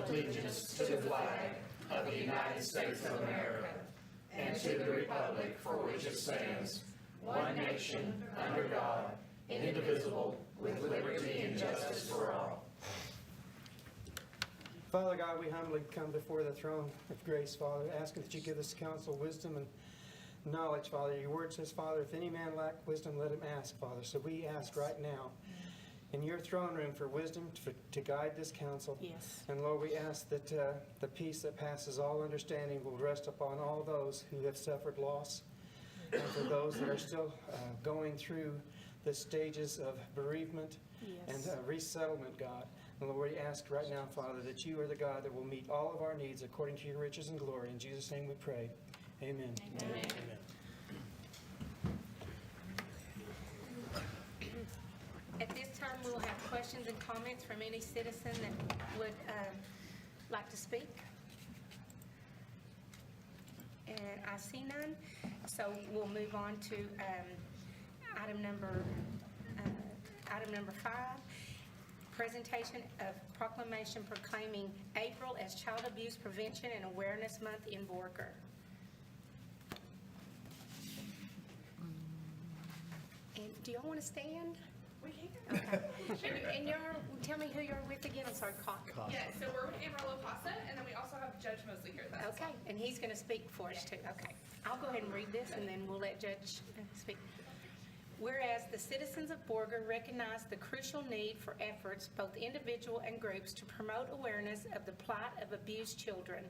allegiance to the flag of the United States of America and to the republic for which it stands, one nation, under God, indivisible, with liberty and justice for all. Father God, we humbly come before the throne of grace, Father, asking that you give us counsel, wisdom, and knowledge, Father. Your word says, Father, if any man lack wisdom, let him ask, Father. So we ask right now in your throne room for wisdom to guide this counsel. Yes. And Lord, we ask that the peace that passes all understanding will rest upon all those who have suffered loss, and for those that are still going through the stages of bereavement and resettlement, God. And Lord, we ask right now, Father, that you are the God that will meet all of our needs according to your riches and glory. In Jesus' name we pray. Amen. Amen. Amen. At this time, we'll have questions and comments from any citizen that would like to speak. And I see none, so we'll move on to item number 5, presentation of proclamation proclaiming April as Child Abuse Prevention and Awareness Month in Borger. And do y'all want to stand? We can. Okay. And you're, tell me who you're with again. I'm sorry, Yeah, so we're with Amarillo Casa, and then we also have Judge Mosley here with us. Okay, and he's going to speak for us too. Okay. I'll go ahead and read this, and then we'll let Judge speak. Whereas the citizens of Borger recognize the crucial need for efforts, both individual and groups, to promote awareness of the plight of abused children,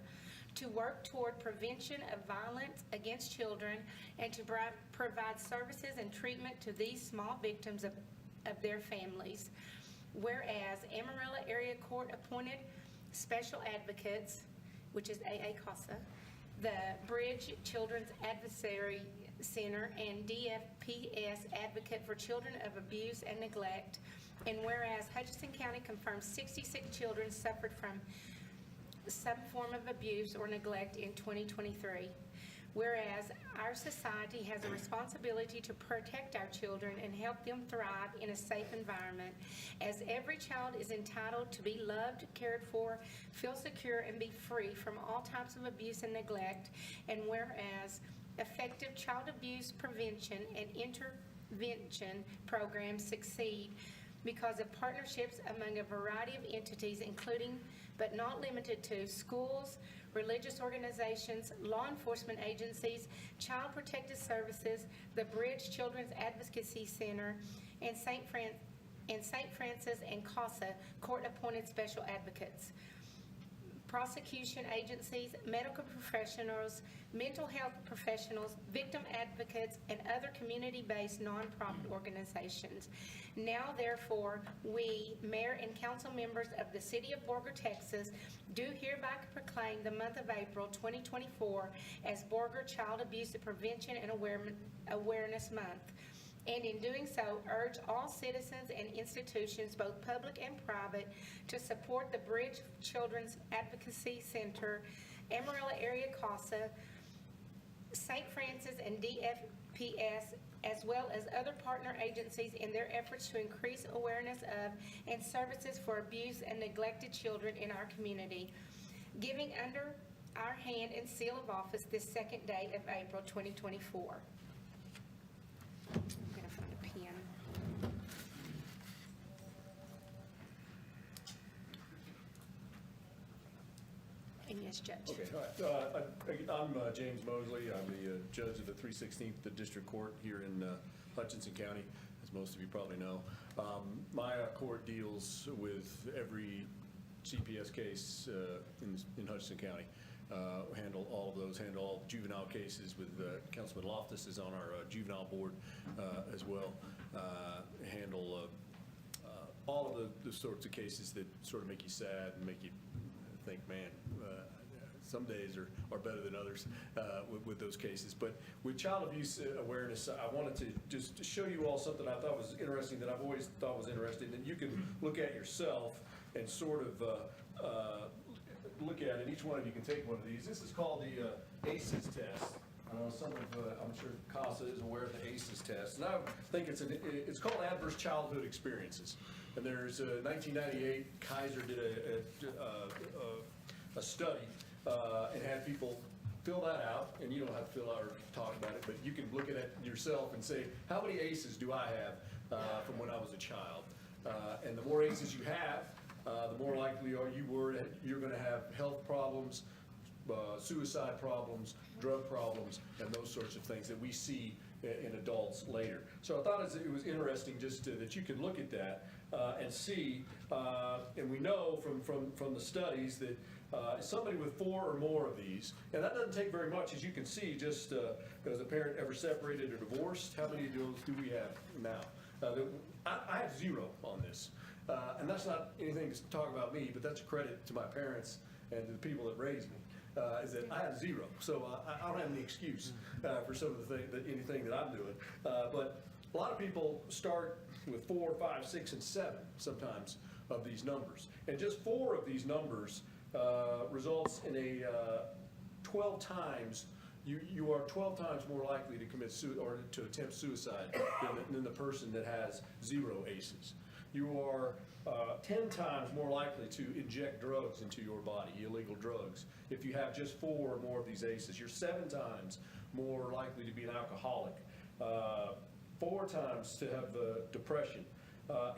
to work toward prevention of violence against children, and to provide services and treatment to these small victims of their families. Whereas Amarillo Area Court appointed special advocates, which is AA CASA, the Bridge Children's Advisory Center, and DFPS Advocate for Children of Abuse and Neglect. And whereas Hutchinson County confirms 66 children suffered from some form of abuse or neglect in 2023. Whereas our society has a responsibility to protect our children and help them thrive in a safe environment, as every child is entitled to be loved, cared for, feel secure, and be free from all types of abuse and neglect. And whereas effective child abuse prevention and intervention programs succeed because of partnerships among a variety of entities, including but not limited to schools, religious organizations, law enforcement agencies, child protective services, the Bridge Children's Advocacy Center, and St. Francis and CASA court-appointed special advocates, prosecution agencies, medical professionals, mental health professionals, victim advocates, and other community-based nonprofit organizations. Now, therefore, we, mayor and council members of the city of Borger, Texas, do hereby proclaim the month of April 2024 as Borger Child Abuse Prevention and Awareness Month. And in doing so, urge all citizens and institutions, both public and private, to support the Bridge Children's Advocacy Center, Amarillo Area CASA, St. Francis and DFPS, as well as other partner agencies in their efforts to increase awareness of and services for abused and neglected children in our community, giving under our hand and seal of office this second day of April 2024. I'm going to find a pen. And yes, Judge. Okay, all right. I'm James Mosley. I'm the judge of the 316th District Court here in Hutchinson County, as most of you probably know. My court deals with every CPS case in Hutchinson County. Handle all of those, handle all juvenile cases with Councilman Loftus is on our juvenile board as well. Handle all of the sorts of cases that sort of make you sad and make you think, man, some days are better than others with those cases. But with child abuse awareness, I wanted to just show you all something I thought was interesting, that I've always thought was interesting, and you can look at yourself and sort of look at it. Each one of you can take one of these. This is called the ACEs test. I know some of, I'm sure CASA is aware of the ACEs test, and I think it's called Adverse Childhood Experiences. And there's 1998, Kaiser did a study and had people fill that out, and you don't have to fill out or talk about it, but you can look at it yourself and say, how many ACEs do I have from when I was a child? And the more ACEs you have, the more likely you're going to have health problems, suicide problems, drug problems, and those sorts of things that we see in adults later. So I thought it was interesting just that you can look at that and see, and we know from the studies that somebody with 4 or more of these, and that doesn't take very much, as you can see, just as a parent ever separated or divorced, how many of those do we have now? I have 0 on this. And that's not anything to talk about me, but that's a credit to my parents and to the people that raised me. Is that I have 0, so I don't have any excuse for some of the anything that I'm doing. But a lot of people start with 4, 5, 6, and 7 sometimes of these numbers, and just 4 of these numbers results in a 12 times. You are 12 times more likely to commit or to attempt suicide than the person that has 0 ACEs. You are 10 times more likely to inject drugs into your body, illegal drugs, if you have just 4 or more of these ACEs. You're 7 times more likely to be an alcoholic, 4 times to have depression,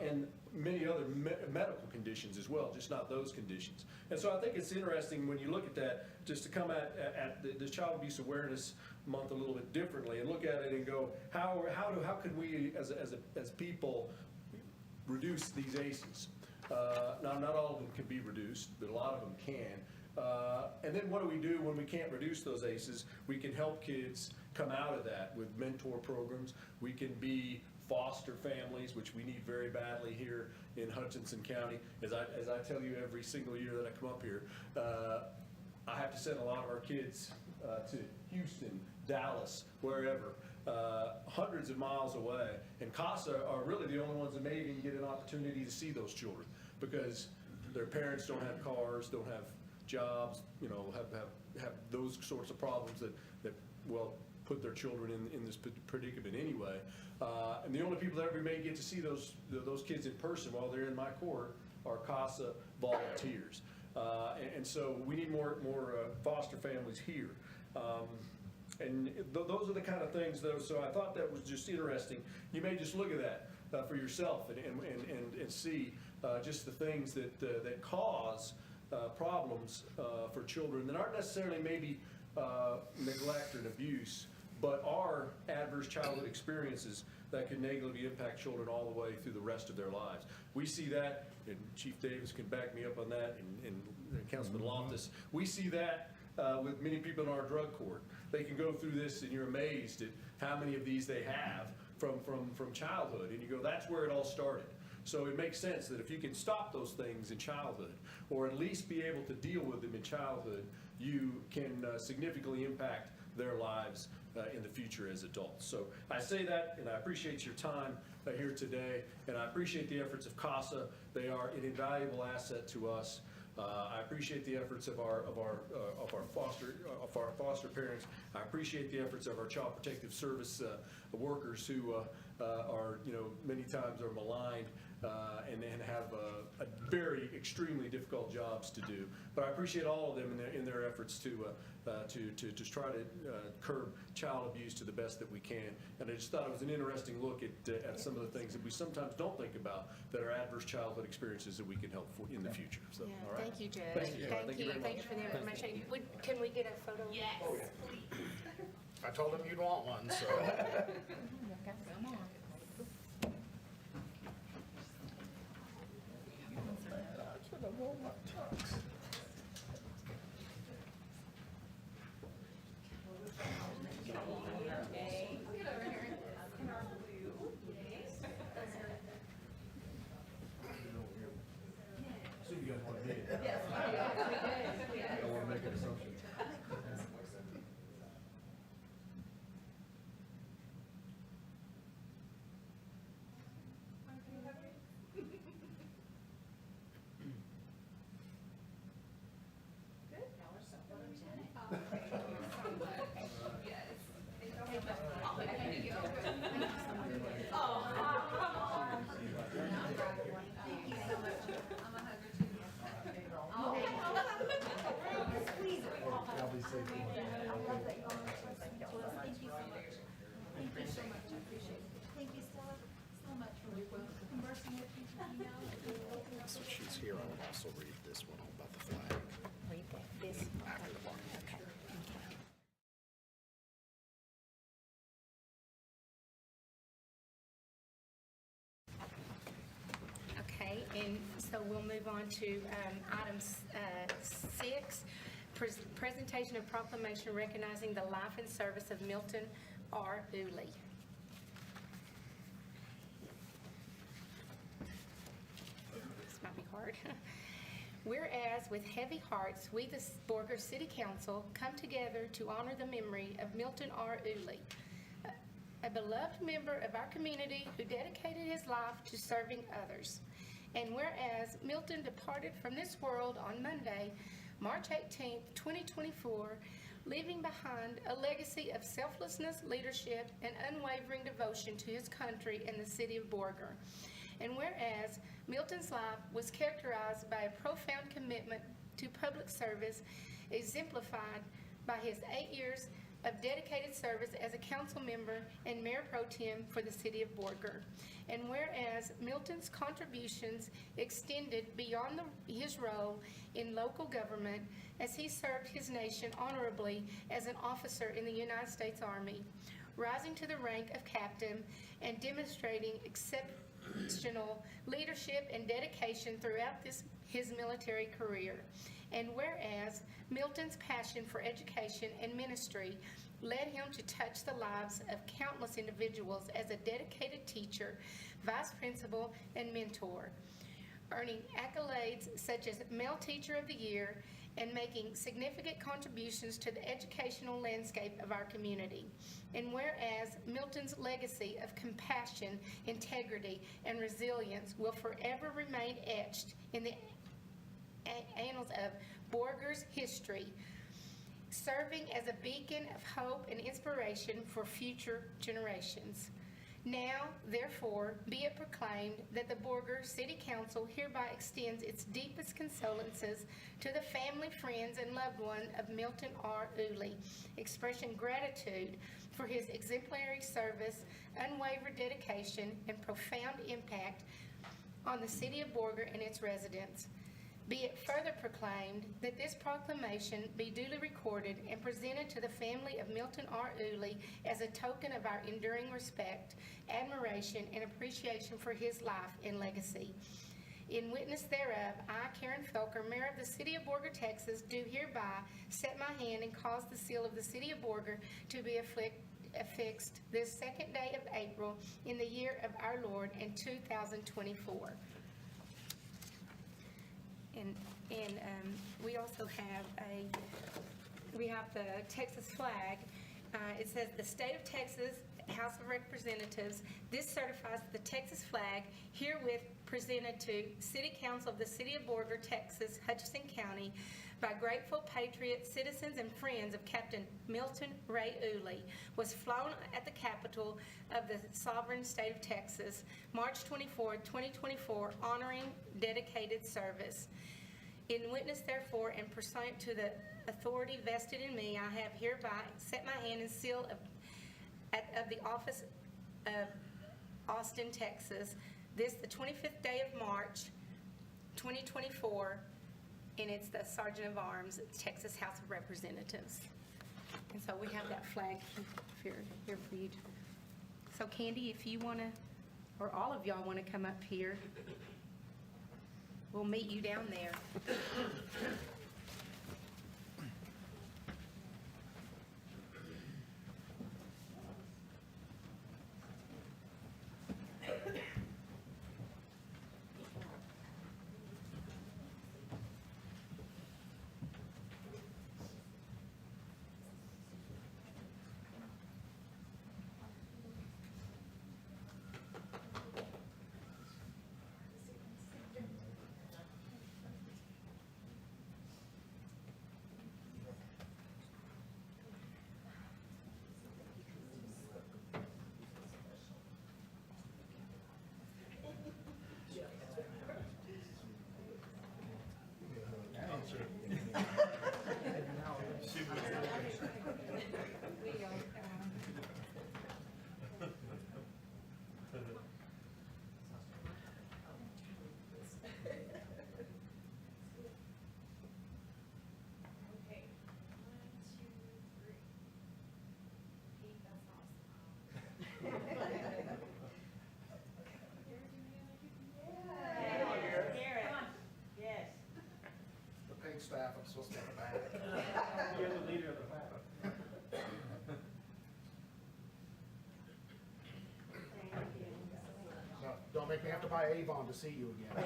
and many other medical conditions as well, just not those conditions. And so I think it's interesting when you look at that, just to come at the Child Abuse Awareness Month a little bit differently and look at it and go, how can we as people reduce these ACEs? Now, not all of them can be reduced, but a lot of them can. And then what do we do when we can't reduce those ACEs? We can help kids come out of that with mentor programs. We can be foster families, which we need very badly here in Hutchinson County. As I tell you every single year that I come up here, I have to send a lot of our kids to Houston, Dallas, wherever, hundreds of miles away. And CASA are really the only ones that may even get an opportunity to see those children because their parents don't have cars, don't have jobs, have those sorts of problems that put their children in this predicament anyway. And the only people that ever may get to see those kids in person while they're in my court are CASA volunteers. And so we need more foster families here. And those are the kind of things, though, so I thought that was just interesting. You may just look at that for yourself and see just the things that cause problems for children that aren't necessarily maybe neglect and abuse, but are adverse childhood experiences that can negatively impact children all the way through the rest of their lives. We see that, and Chief Davis can back me up on that, and Councilman Loftus. We see that with many people in our drug court. They can go through this and you're amazed at how many of these they have from childhood, and you go, that's where it all started. So it makes sense that if you can stop those things in childhood, or at least be able to deal with them in childhood, you can significantly impact their lives in the future as adults. So I say that, and I appreciate your time here today, and I appreciate the efforts of CASA. They are an invaluable asset to us. I appreciate the efforts of our foster parents. I appreciate the efforts of our Child Protective Service workers who are many times are maligned and have very extremely difficult jobs to do. But I appreciate all of them in their efforts to just try to curb child abuse to the best that we can. And I just thought it was an interesting look at some of the things that we sometimes don't think about that are adverse childhood experiences that we can help in the future. So, Yeah, all right. thank you, Judge. Thank you. Thank Thank you you. very Thank you much. for the information. Can we get a photo? Yes, Oh, yeah. please. I told him you'd want one, so. Come on. So you guys want to make it? Yes. I don't want to make an assumption. also read this one about the flag Read that, this. after the barn. Okay. Okay, and so we'll move on to item 6, presentation of proclamation recognizing the life and service of Milton R. Dooley. This might be hard. Whereas with heavy hearts, we, the Borger City Council, come together to honor the memory of Milton R. Dooley, a beloved member of our community who dedicated his life to serving others. And whereas Milton departed from this world on Monday, March 18, 2024, leaving behind a legacy of selflessness, leadership, and unwavering devotion to his country and the city of Borger. And whereas Milton's life was characterized by a profound commitment to public service, exemplified by his 8 years of dedicated service as a council member and mayor pro tem for the city of Borger. And whereas Milton's contributions extended beyond his role in local government as he served his nation honorably as an officer in the United States Army, rising to the rank of captain and demonstrating exceptional leadership and dedication throughout his military career. And whereas Milton's passion for education and ministry led him to touch the lives of countless individuals as a dedicated teacher, vice principal, and mentor, earning accolades such as Male Teacher of the Year and making significant contributions to the educational landscape of our community. And whereas Milton's legacy of compassion, integrity, and resilience will forever remain etched in the annals of Borger's history, serving as a beacon of hope and inspiration for future generations. Now, therefore, be it proclaimed that the Borger City Council hereby extends its deepest condolences to the family, friends, and loved one of Milton R. Dooley, expressing gratitude for his exemplary service, unwavering dedication, and profound impact on the city of Borger and its residents. Be it further proclaimed that this proclamation be duly recorded and presented to the family of Milton R. Dooley as a token of our enduring respect, admiration, and appreciation for his life and legacy. In witness thereof, I, Karen Felker, Mayor of the City of Borger, Texas, do hereby set my hand and cause the seal of the City of Borger to be affixed this 2nd day of April in the year of our Lord in 2024. And we also have the Texas flag. It says the state of Texas House of Representatives, this certifies the Texas flag herewith presented to City Council of the City of Borger, Texas, Hutchinson County, by grateful patriots, citizens, and friends of Captain Milton Ray Dooley, was flown at the Capitol of the sovereign state of Texas, March 24, 2024, honoring dedicated service. In witness, therefore, and pursuant to the authority vested in me, I have hereby set my hand and seal of the office of Austin, Texas, this the 25th day of March, 2024, and it's the Sergeant of Arms, Texas House of Representatives. And so we have that flag here for you. So Candy, if you want to, or all of y'all want to come up here, we'll meet you down there. make me have to buy Avon to see you again.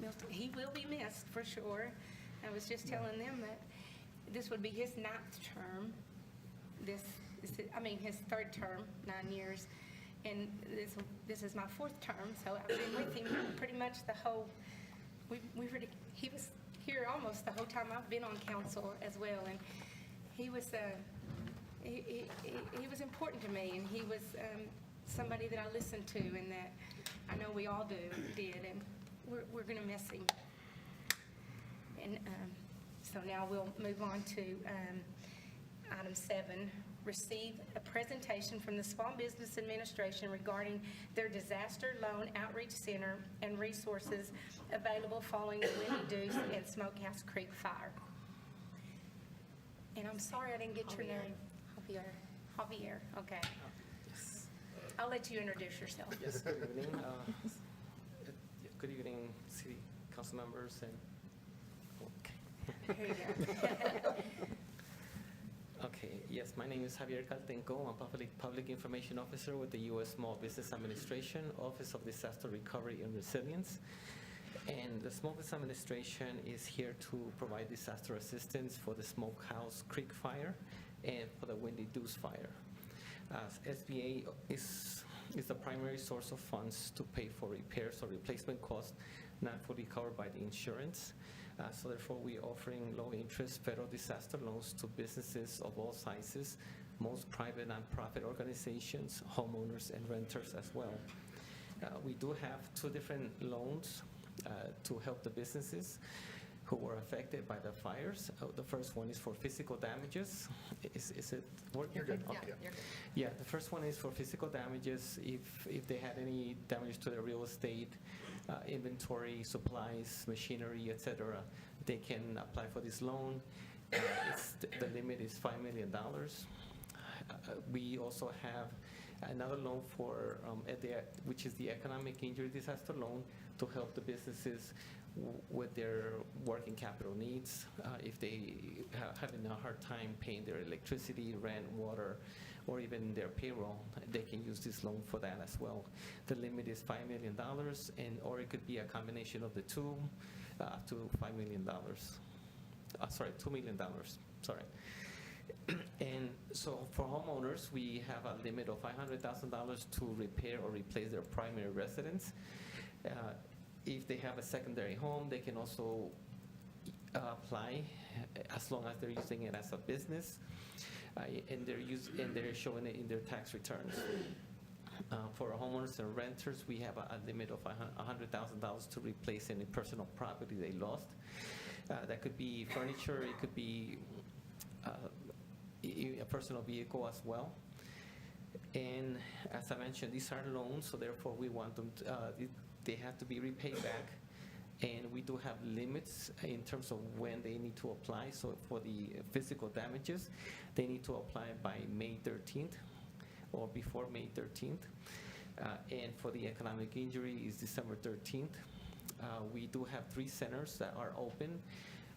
Milton, he will be missed for sure. I was just telling them that this would be his 9th term. His 3rd term, 9 years. And this is my 4th term, so I've been with him pretty much the whole, he was here almost the whole time I've been on council as well. And he was important to me, and he was somebody that I listened to, and that I know we all did, and we're going to miss him. And so now we'll move on to item 7, receive a presentation from the Small Business Administration regarding their disaster loan outreach center and resources available following the Windy Deuce and Smokehouse Creek fire. And I'm sorry I didn't get your name. Javier, okay. Yes. I'll let you introduce yourself. Yes, good evening. Good evening, city council members and, Here you go. okay, yes, my name is Javier Caltenco. I'm public information officer with the U.S. Small Business Administration, Office of Disaster Recovery and Resilience. And the Small Business Administration is here to provide disaster assistance for the Smokehouse Creek fire and for the Windy Deuce fire. SBA is the primary source of funds to pay for repairs or replacement costs not fully covered by the insurance. So therefore, we're offering low-interest federal disaster loans to businesses of all sizes, most private nonprofit organizations, homeowners, and renters as well. We do have 2 different loans to help the businesses who were affected by the fires. The first one is for physical damages. Is it working? You're good. Okay. Yeah, the first one is for physical damages. If they had any damage to their real estate, inventory, supplies, machinery, etc., they can apply for this loan. The limit is $5 million. We also have another loan for which is the economic injury disaster loan to help the businesses with their working capital needs. If they having a hard time paying their electricity, rent, water, or even their payroll, they can use this loan for that as well. The limit is $5 million, or it could be a combination of the two, up to $5 million. Sorry, $2 million. Sorry. And so for homeowners, we have a limit of $500,000 to repair or replace their primary residence. If they have a secondary home, they can also apply as long as they're using it as a business, and they're showing it in their tax returns. For homeowners and renters, we have a limit of $100,000 to replace any personal property they lost. That could be furniture, it could be a personal vehicle as well. And as I mentioned, these are loans, so therefore we want them to, they have to be repaid back. And we do have limits in terms of when they need to apply. So for the physical damages, they need to apply by May 13th or before May 13th. And for the economic injury is December 13th. We do have 3 centers that are open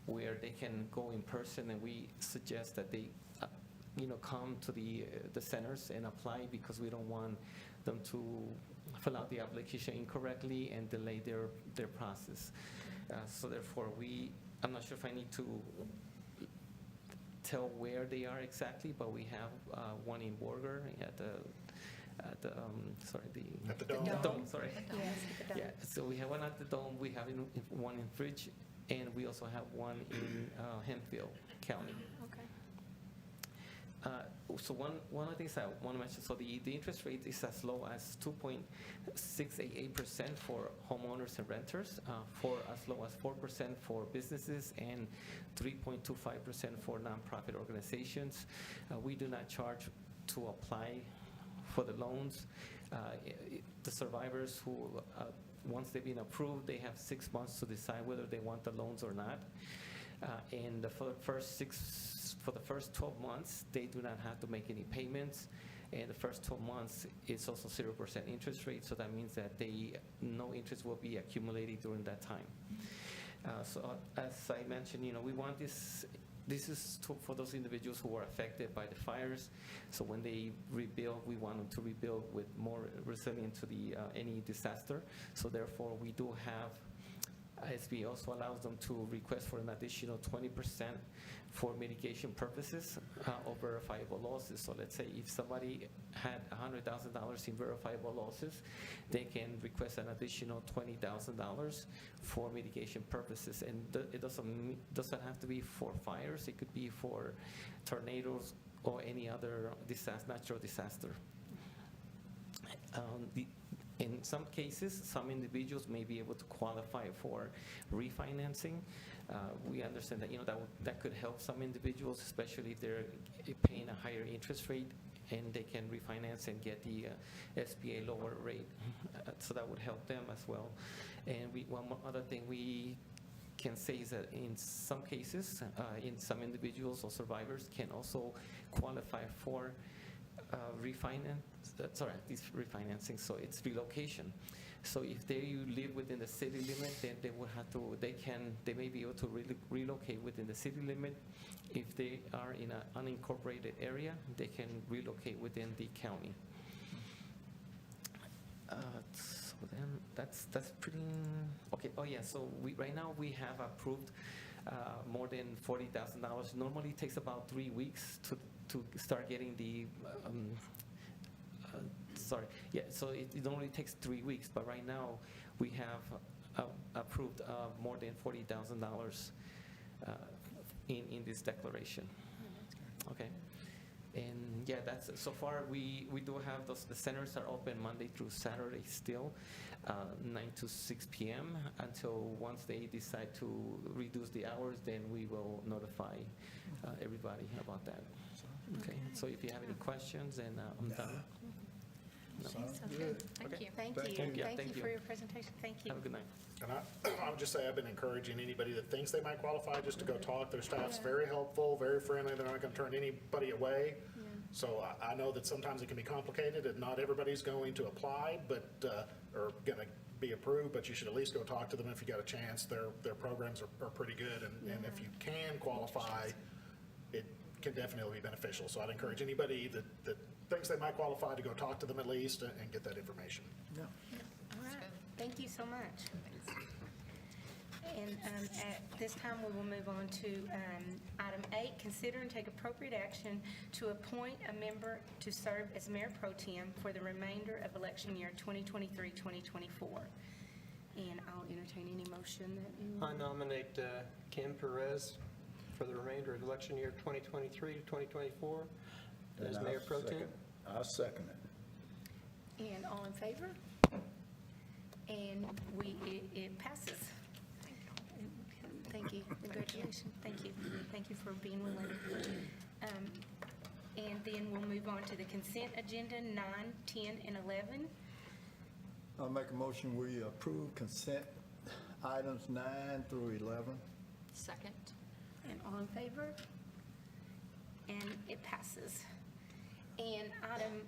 where they can go in person, and we suggest that they come to the centers and apply, because we don't want them to fill out the application incorrectly and delay their process. So therefore, I'm not sure if I need to tell where they are exactly, but we have one in Borger at the Dome. Sorry. Yeah. So we have one at the Dome. We have one in Fridge, and we also have one in Hemphill County. Okay. So one of the things I want to mention, so the interest rate is as low as 2.688% for homeowners and renters, for as low as 4% for businesses, and 3.25% for nonprofit organizations. We do not charge to apply for the loans. The survivors who, once they've been approved, they have 6 months to decide whether they want the loans or not. And for the first 12 months, they do not have to make any payments. And the first 12 months, it's also 0% interest rate, so that means that no interest will be accumulated during that time. So as I mentioned, we want this is for those individuals who were affected by the fires. So when they rebuild, we want them to rebuild with more resilient to any disaster. So therefore, we do have SB also allows them to request for an additional 20% for mitigation purposes of verifiable losses. So let's say if somebody had $100,000 in verifiable losses, they can request an additional $20,000 for mitigation purposes. And it doesn't have to be for fires. It could be for tornadoes or any other natural disaster. In some cases, some individuals may be able to qualify for refinancing. We understand that that could help some individuals, especially if they're paying a higher interest rate, and they can refinance and get the SBA lower rate. So that would help them as well. And one other thing we can say is that in some cases, in some individuals or survivors can also qualify for refinancing, so it's relocation. So if they live within the city limit, then they may be able to relocate within the city limit. If they are in an unincorporated area, they can relocate within the county. So then that's pretty okay. Oh yeah, so right now we have approved more than $40,000. Normally it takes about 3 weeks to start getting the so it only takes 3 weeks, but right now we have approved more than $40,000 in this declaration. Okay. And yeah, that's so far. We do have the centers are open Monday through Saturday still, 9 to 6 p.m. until once they decide to reduce the hours, then we will notify everybody about that. Okay. So if you have any questions, then I'm done. No. Sounds good. Thank Okay. you. Thank Thank you. you. Thank you for your presentation. Thank you. Have a good night. And I would just say I've been encouraging anybody that thinks they might qualify just to go talk. Their staff's Yeah. very helpful, very friendly. They're not going to turn anybody away. Yeah. So I know that sometimes it can be complicated and not everybody's going to apply, but or going to be approved, but you should at least go talk to them if you got a chance. Their programs are pretty good, and if you can qualify, it can definitely be beneficial. So I'd encourage anybody that thinks they might qualify to go talk to them at least and get that information. All right. Thank you so much. And at this time, we will move on to item 8, consider and take appropriate action to appoint a member to serve as Mayor Pro Tem for the remainder of election year 2023-2024. And I'll entertain any motion that you I nominate Kim Perez for the remainder of election year 2023 to 2024 as And Mayor Pro Tem. I'll second it. And all in favor? And it passes. Thank you. Congratulations. Thank you. Thank you for being willing. And then we'll move on to the consent agenda, 9, 10, and 11. I'll make a motion, we approve consent items 9 through 11. Second. And all in favor? And it passes. And item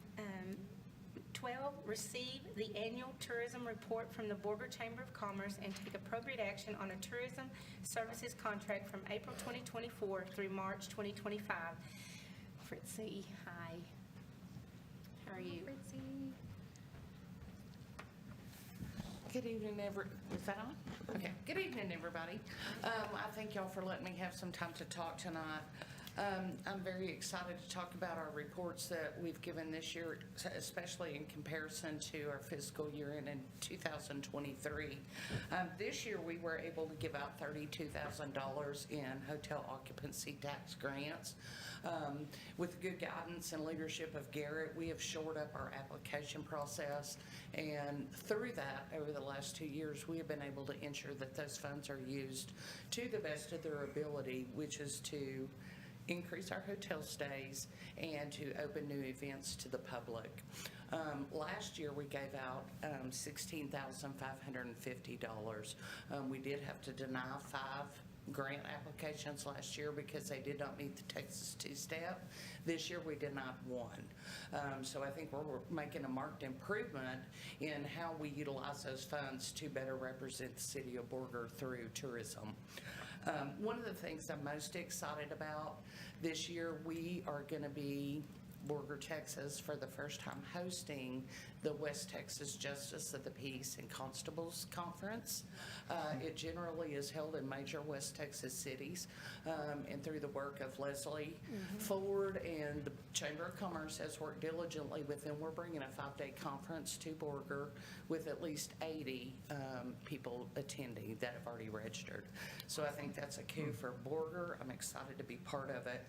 12, receive the annual tourism report from the Borger Chamber of Commerce and take appropriate action on a tourism services contract from April 2024 through March 2025. Fritzy, hi. How are you? Good evening, is that on? Okay. Good evening, everybody. I thank y'all for letting me have some time to talk tonight. I'm very excited to talk about our reports that we've given this year, especially in comparison to our fiscal year in 2023. This year, we were able to give out $32,000 in hotel occupancy tax grants. With good guidance and leadership of Garrett, we have shored up our application process, and through that, over the last 2 years, we have been able to ensure that those funds are used to the best of their ability, which is to increase our hotel stays and to open new events to the public. Last year, we gave out $16,550. We did have to deny 5 grant applications last year because they did not meet the Texas two-step. This year, we denied 1. So I think we're making a marked improvement in how we utilize those funds to better represent the city of Borger through tourism. One of the things I'm most excited about this year, we are going to be, Borger, Texas, for the first time hosting the West Texas Justice of the Peace and Constables Conference. It generally is held in major West Texas cities, and through the work of Leslie Ford and the Chamber of Commerce has worked diligently with them. We're bringing a 5-day conference to Borger with at least 80 people attending that have already registered. So I think that's a coup for Borger. I'm excited to be part of it.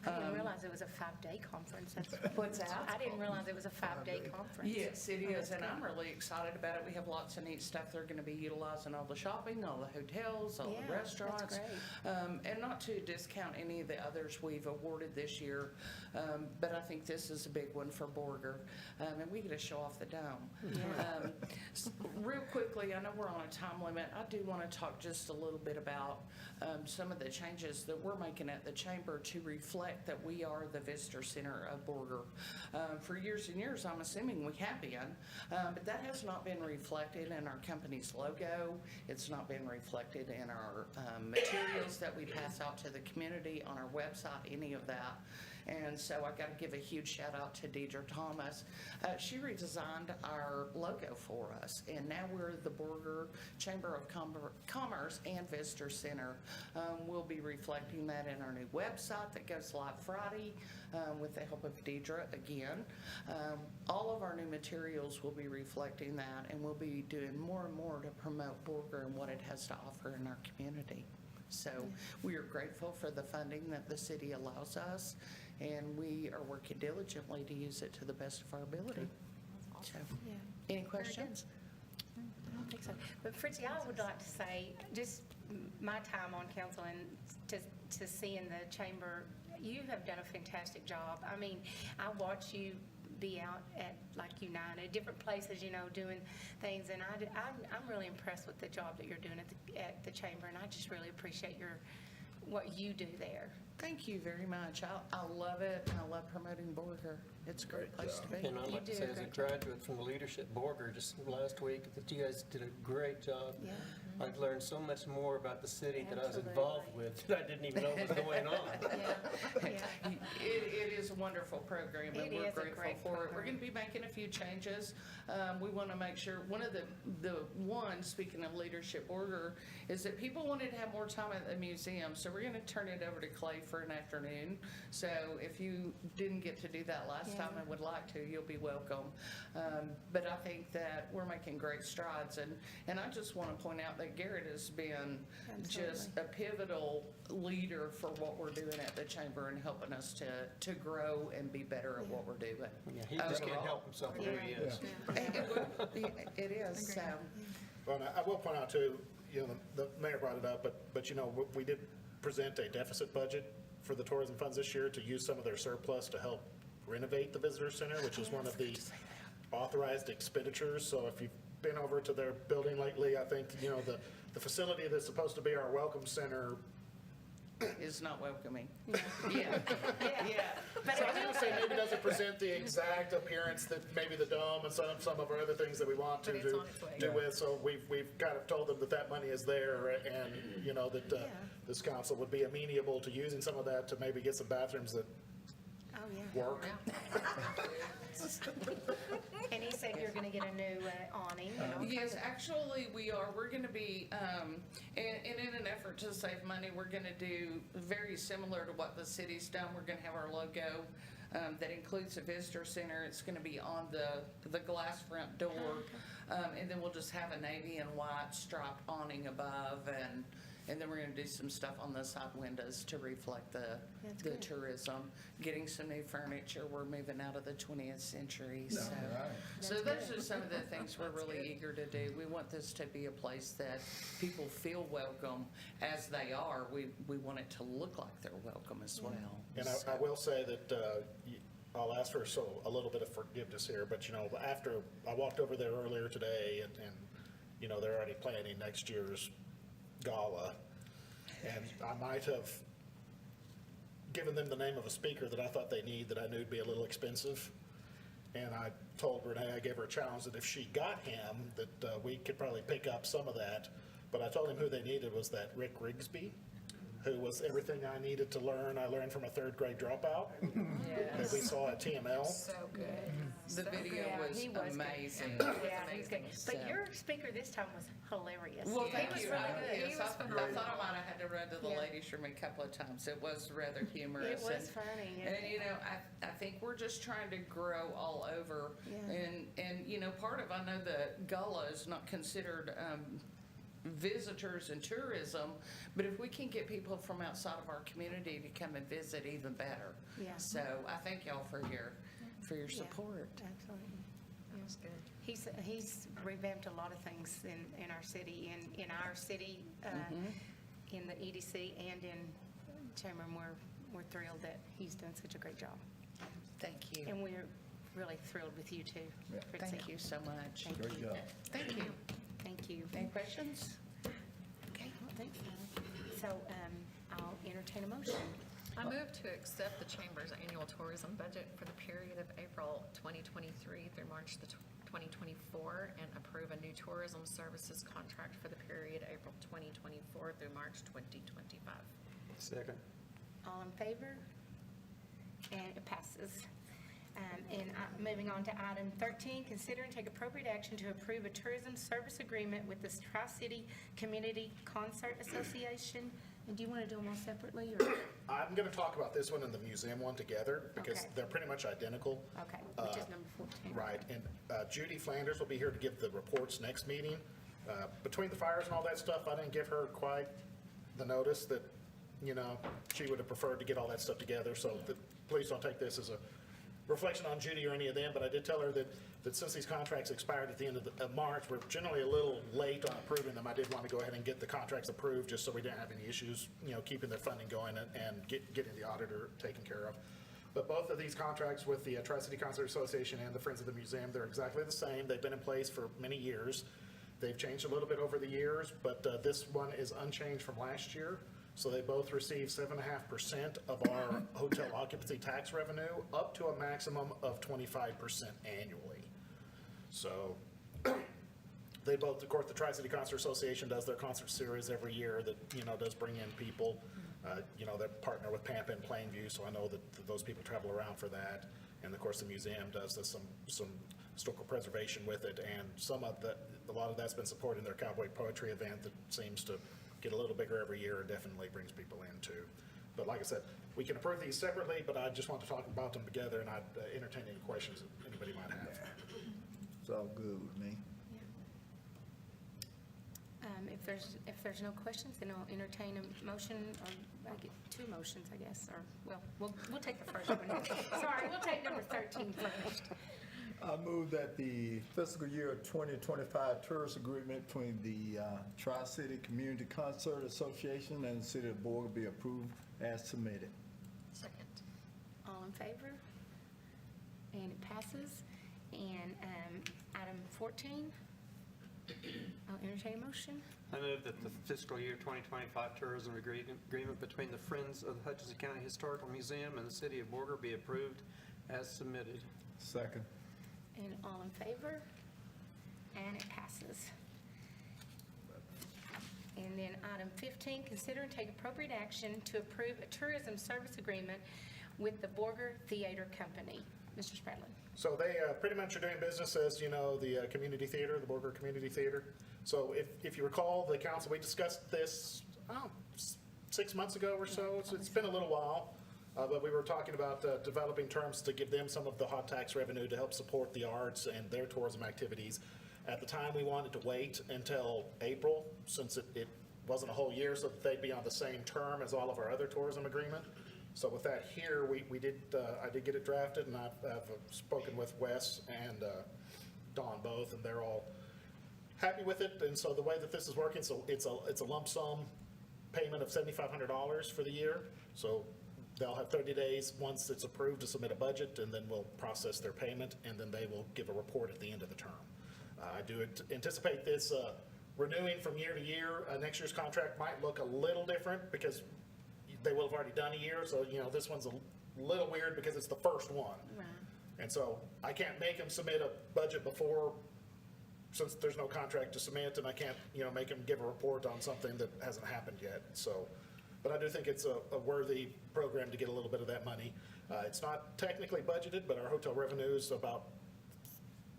I didn't realize it was a 5-day conference. What's that? I didn't realize it was a 5-day conference. Yes, it Oh, is, that's and good. I'm really excited about it. We have lots of neat stuff. They're going to be utilizing all the shopping, all the hotels, all Yeah, the restaurants. that's And not to discount any of the others we've awarded this year, but I think this is a big one for Borger, and we get to show off the dome. Real quickly, I know we're on a time limit. I do want to talk just a little bit about some of the changes that we're making at the chamber to reflect that we are the visitor center of Borger. For years and years, I'm assuming we have been, but that has not been reflected in our company's logo. It's not been reflected in our materials that we pass out to the community, on our website, any of that. And so I got to give a huge shout out to Deidre Thomas. She redesigned our logo for us, and now we're the Borger Chamber of Commerce and Visitor Center. We'll be reflecting that in our new website that goes live Friday with the help of Deidre again. All of our new materials will be reflecting that, and we'll be doing more and more to promote Borger and what it has to offer in our community. So we are grateful for the funding that the city allows us, and we are working diligently to use it to the best of our ability. So, Yeah. any questions? I don't think so. But Fritzy, I would like to say, just my time on council and to seeing the chamber, you have done a fantastic job. I mean, I watch you be out at like United, different places, you know, doing things, and I'm really impressed with the job that you're doing at the chamber, and I just really appreciate what you do there. Thank you very much. I love it, and I love promoting Borger. It's a great place to be. And I'd like to do say, a as a great job. graduate from the leadership Borger just last week, that you guys did a great job. Yeah. I've learned so much more about the city that I was Absolutely. involved with that I didn't even know was going on. Yeah. It is a wonderful program, and It we're is a grateful great for it. We're program. going to be making a few changes. We want to make sure, one of speaking of leadership Borger, is that people wanted to have more time at the museum, so we're going to turn it over to Clay for an afternoon. So if you didn't get to do that last time and would like to, you'll be welcome. But I think that we're making great strides, and I just want to point out that Garrett has been just a pivotal leader for what we're doing at the chamber and helping us to grow and be better at what we're doing. Yeah, he just can't Overall. help himself who he is. It is, so. Well, and I will point out too, you know, the mayor brought it up, but you know, we did present a deficit budget for the tourism funds this year to use some of their surplus to help renovate the visitor center, which is one of the authorized expenditures. So if you've been over to their building lately, I think, you know, the facility that's supposed to be our welcome center. Is not welcoming. Yeah. Yeah. So I was gonna say, maybe doesn't present the exact appearance that maybe the dome and some of our other things that we want to But it's do on its way. with. So we've kind of told them that money is there, and, you know, that this council would be amenable to using some of that to maybe get some bathrooms that Oh, yeah. work. And he said you're going to get a new awning. and all Yes, kinds of- actually, we are. We're going to be, and in an effort to save money, we're going to do very similar to what the city's done. We're going to have our logo that includes a visitor center. It's going to be on the glass front door. And then we'll just have a navy and white striped awning above, and then we're going to do some stuff on the side windows to reflect the good. tourism. Getting some new furniture. We're moving out of the 20th century, so. Right. So those are some of the things we're really eager to do. We want this to be a place that people feel welcome as they are. We want it to look like they're welcome as well. And I will say that I'll ask for a little bit of forgiveness here, but, after I walked over there earlier today and they're already planning next year's gala, and I might have given them the name of a speaker that I thought they need that I knew would be a little expensive. And I told Renee, I gave her a challenge that if she got him, that we could probably pick up some of that. But I told him who they needed was that Rick Rigsby, who was everything I needed to learn. I learned from a third grade dropout that we saw at TML. So good. The video Yeah, was he was good. amazing. Yeah, he's good. But So- your speaker this time was hilarious. Well, He thank was you. really I- good. yes, I thought I might have had to run to the Yeah. ladies' room a couple of times. It was rather humorous. It was and- funny. And, I think we're just trying to grow all over. Yeah. And part of, I know the gala is not considered visitors and tourism, but if we can get people from outside of our community to come and visit, even better. Yeah. So I thank y'all for your Yeah. support. Absolutely. That was good. He's revamped a lot of things in our city, in our city, in the EDC and in Chamberlain. We're thrilled that he's done such a great job. Thank you. And we're really thrilled with you too. Yeah. Fritzy. Thank you so much. Thank Great you. job. Thank you. Thank you. Any questions? Okay, I don't think so. So I'll entertain a motion. I move to accept the Chamber's annual tourism budget for the period of April 2023 through March 2024 and approve a new tourism services contract for the period April 2024 through March 2025. Second. All in favor? And it passes. Moving on to item 13, consider and take appropriate action to approve a tourism service agreement with the Tri-City Community Concert Association. And do you want to do them all separately, or? I'm going to talk about this one and the museum one together because Okay. they're pretty much identical. Okay, which is number 14. Right, and Judy Flanders will be here to give the reports next meeting. Between the fires and all that stuff, I didn't give her quite the notice that, she would have preferred to get all that stuff together, so please don't take this as a reflection on Judy or any of them, but I did tell her that since these contracts expired at the end of March, we're generally a little late on approving them. I did want to go ahead and get the contracts approved, just so we didn't have any issues, keeping their funding going and getting the auditor taken care of. But both of these contracts with the Tri-City Concert Association and the Friends of the Museum, they're exactly the same. They've been in place for many years. They've changed a little bit over the years, but this one is unchanged from last year. So they both receive 7.5% of our hotel occupancy tax revenue, up to a maximum of 25% annually. So they both, of course, the Tri-City Concert Association does their concert series every year that, does bring in people. They partner with Pampa and Plainview, so I know that those people travel around for that. And of course, the museum does some historical preservation with it, and a lot of that's been supported in their cowboy poetry event that seems to get a little bigger every year and definitely brings people in too. But like I said, we can approve these separately, but I just want to talk about them together, and I'd entertain any questions that anybody might have. It's all good with me. If there's no questions, then I'll entertain a motion, or I get two motions, I guess, or, well, we'll take the first one. Sorry, we'll take number 13 first. I move that the fiscal year 2025 tourist agreement between the Tri-City Community Concert Association and the City of Borger be approved as submitted. Second. All in favor? And it passes. And item 14, I'll entertain a motion. I move that the fiscal year 2025 tourism agreement between the Friends of the Hutchinson County Historical Museum and the City of Borger be approved as submitted. Second. And all in favor? And it passes. And then item 15, consider and take appropriate action to approve a tourism service agreement with the Borger Theater Company. Mr. Spradlin. So they pretty much are doing business as, the community theater, the Borger Community Theater. So if you recall, the council, we discussed this, 6 months ago or so. It's been a little while. But we were talking about developing terms to give them some of the hot tax revenue to help support the arts and their tourism activities. At the time, we wanted to wait until April, since it wasn't a whole year, so that they'd be on the same term as all of our other tourism agreement. So with that here, I did get it drafted, and I've spoken with Wes and Don both, and they're all happy with it. And so the way that this is working, so it's a lump sum payment of $7,500 for the year. So they'll have 30 days once it's approved to submit a budget, and then we'll process their payment, and then they will give a report at the end of the term. I do anticipate this renewing from year to year. Next year's contract might look a little different because they will have already done a year. So, this one's a little weird because it's the first one. Right. And so I can't make them submit a budget before, since there's no contract to submit, and I can't, make them give a report on something that hasn't happened yet. So, but I do think it's a worthy program to get a little bit of that money. It's not technically budgeted, but our hotel revenue is about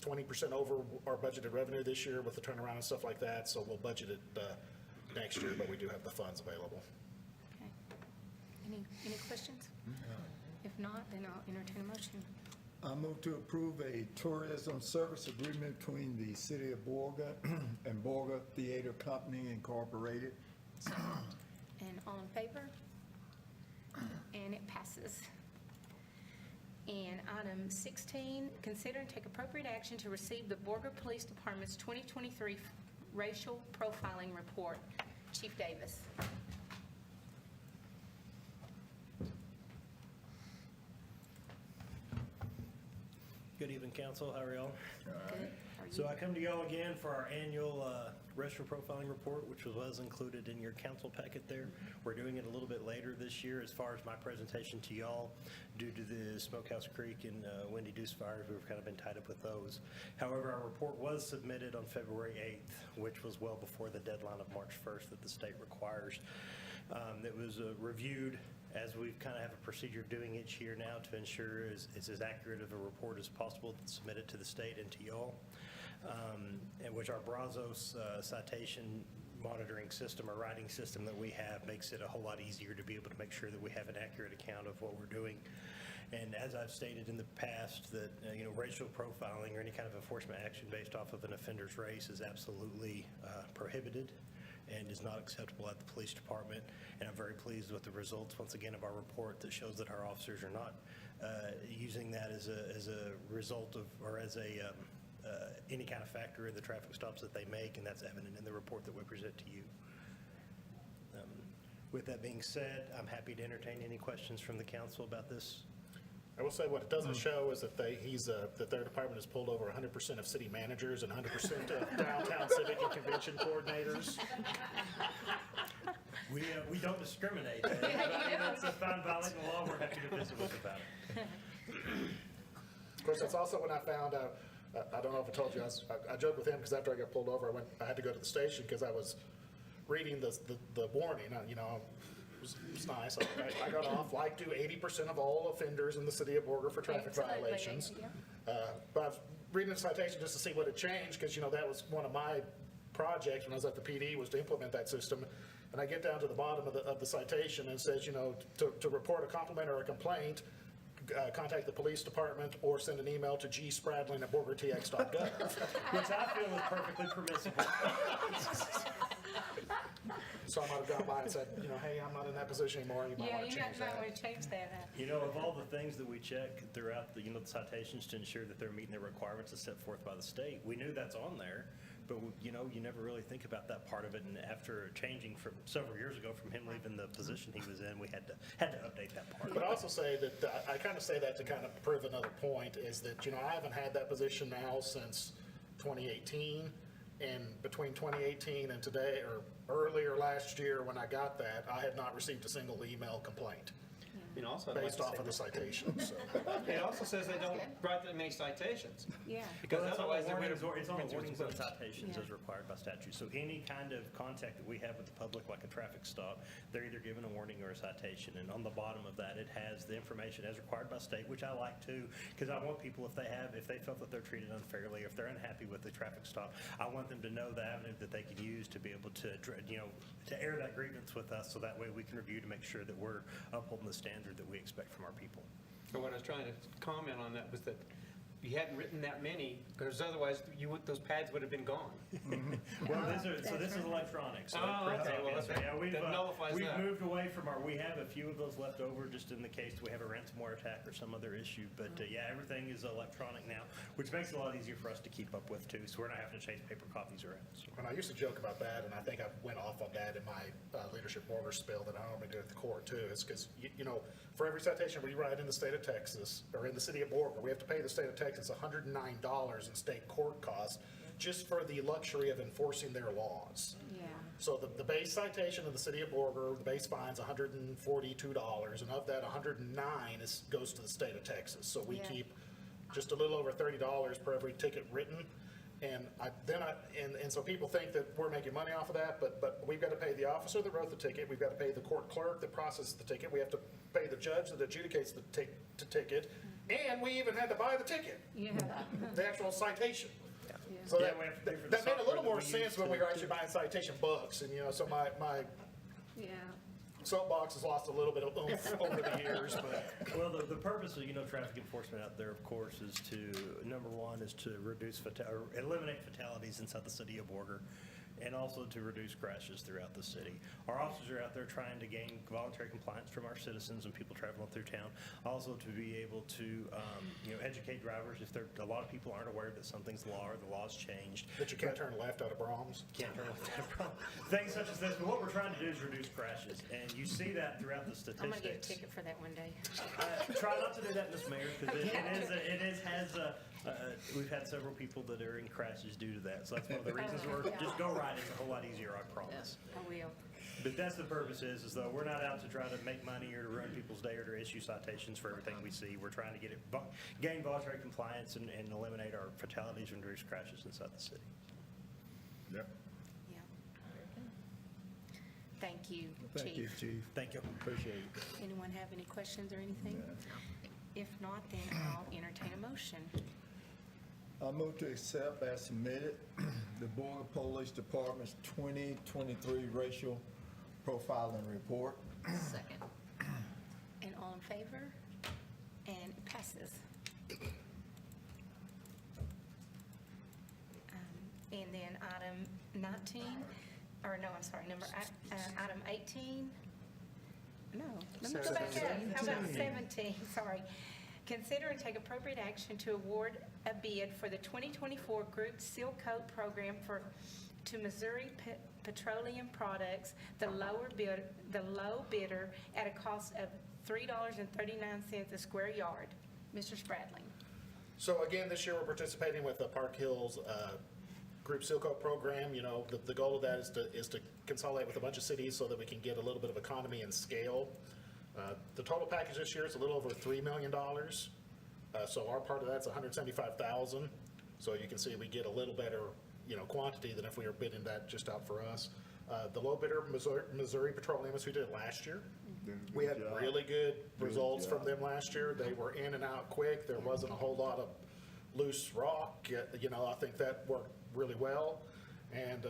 20% over our budgeted revenue this year with the turnaround and stuff like that. So we'll budget it next year, but we do have the funds available. Okay. Any questions? If not, then I'll entertain a motion. I move to approve a tourism service agreement between the City of Borger and Borger Theater Company Incorporated. And all in favor? And it passes. And item 16, consider and take appropriate action to receive the Borger Police Department's 2023 racial profiling report. Chief Davis. Good evening, council. How are y'all? Good. How are you? So I come to y'all again for our annual racial profiling report, which was included in your council packet there. We're doing it a little bit later this year as far as my presentation to y'all due to the Smokehouse Creek and Windy Deuce fires. We've kind of been tied up with those. However, our report was submitted on February 8th, which was well before the deadline of March 1st that the state requires. It was reviewed as we kind of have a procedure of doing each year now to ensure it's as accurate of a report as possible to submit it to the state and to y'all. And which our Brazos citation monitoring system or writing system that we have makes it a whole lot easier to be able to make sure that we have an accurate account of what we're doing. And as I've stated in the past, that racial profiling or any kind of enforcement action based off of an offender's race is absolutely prohibited and is not acceptable at the police department. And I'm very pleased with the results, once again, of our report that shows that our officers are not using that as a result of, or as a any kind of factor in the traffic stops that they make, and that's evident in the report that we present to you. With that being said, I'm happy to entertain any questions from the council about this. I will say what it doesn't show is that that their department has pulled over 100% of city managers and 100% of downtown civic and convention coordinators. We don't discriminate. Anybody that's found violating the law, we're happy to visit with about it. Of course, that's also when I found out, I don't know if I told you, I joked with him because after I got pulled over, I had to go to the station because I was reading the warning. It was nice. I got off, like do 80% of all offenders in the city of Borger for traffic Absolutely, violations. yeah. But I was reading the citation just to see what had changed, because that was one of my projects when I was at the PD, was to implement that system. And I get down to the bottom of the citation and it says, to report a compliment or a complaint, contact the police department or send an email to gspradlin@borgertx.gov. Which I feel is perfectly permissible. So I might have gone by and said, hey, I'm not in that position anymore. You might Yeah, want to you change might that. want to change that. Of all the things that we check throughout the citations to ensure that they're meeting the requirements as set forth by the state, we knew that's on there, but you never really think about that part of it. And after changing from several years ago from him leaving the position he was in, we had to update that part. But I also say that, I kind of say that to kind of prove another point, is that, I haven't had that position now since 2018. And between 2018 and today, or earlier last year when I got that, I had not received a single email complaint. something also. I'd like based to off say of the citation, so. It also says they don't write that many citations. Yeah. Because Well, otherwise they would have. it's on the warnings and books. citations Yeah. as required by statute. So any kind of contact that we have with the public, like a traffic stop, they're either given a warning or a citation. And on the bottom of that, it has the information as required by state, which I like too, because I want people, if they felt that they're treated unfairly, if they're unhappy with the traffic stop, I want them to know the avenue that they can use to be able to, to air that grievance with us, so that way we can review to make sure that we're upholding the standard that we expect from our people. So what I was trying to comment on that was that you hadn't written that many, because otherwise those pads would have been gone. Well, this is electronic, so it Oh, prints okay, out. well, Yes, sir. Yeah, that nullifies we've that. moved away from we have a few of those left over just in the case we have a ransomware attack or some other issue. But yeah, everything is electronic now, which makes it a lot easier for us to keep up with too, so we're not having to chase paper copies around. So. And I used to joke about that, and I think I went off on that in my leadership Borger spill that I normally do at the court too, is because, for every citation we write in the state of Texas, or in the city of Borger, we have to pay the state of Texas $109 in state court costs just for the luxury of enforcing their laws. Yeah. So the base citation of the city of Borger, the base fine's $142, and of that, $109 goes to the state of Texas. So we Yeah. keep just a little over $30 per every ticket written. And so people think that we're making money off of that, but we've got to pay the officer that wrote the ticket, we've got to pay the court clerk that processes the ticket, we have to pay the judge that adjudicates the ticket, and we even had to buy the ticket, Yeah. the actual citation. So Yeah, that we have to pay for the made a software little that more we sense use when we to- were actually buying citation books, and so my Yeah. soapbox has lost a little bit of oomph over the years, but. Well, the purpose of, traffic enforcement out there, of course, is to, number one, is to eliminate fatalities inside the city of Borger, and also to reduce crashes throughout the city. Our officers are out there trying to gain voluntary compliance from our citizens and people traveling through town. Also to be able to, educate drivers if a lot of people aren't aware that something's law or the law's changed. That you can't turn left out of Brahms. Can't turn left out of Brahms. Things such as this, but what we're trying to do is reduce crashes, and you see that throughout the statistics. I'm gonna get a ticket for that one day. Try not to do that, Ms. Mayor, because we've had several people that are in crashes due to that. So that's one of the reasons just go right. It's a whole lot easier, I promise. I will. But that's the purpose is though, we're not out to try to make money or to ruin people's day or to issue citations for everything we see. We're trying to gain voluntary compliance and eliminate our fatalities and reduce crashes inside the city. Yep. Yeah. Thank you, Thank you, Chief. Chief. Thank you. Appreciate it. Anyone have any questions or anything? If not, then I'll entertain a motion. I move to accept as submitted the Borger Police Department's 2023 racial profiling report. Second. And all in favor? And it passes. And then item 19, or no, I'm sorry, item 18? No, let me go back up. How about 17? Sorry. Consider and take appropriate action to award a bid for the 2024 Group Seal Coat Program to Missouri Petroleum Products, the low bidder at a cost of $3.39 a square yard. Mr. Spradling. So again, this year we're participating with the Park Hills Group Seal Coat Program. The goal of that is to consolidate with a bunch of cities so that we can get a little bit of economy and scale. The total package this year is a little over $3 million. So our part of that's $175,000. So you can see we get a little better, quantity than if we were bidding that just out for us. The low bidder, Missouri Petroleum, as we did last year. We had really good results from them last year. They were in and out quick. There wasn't a whole lot of loose rock. I think that worked really well. And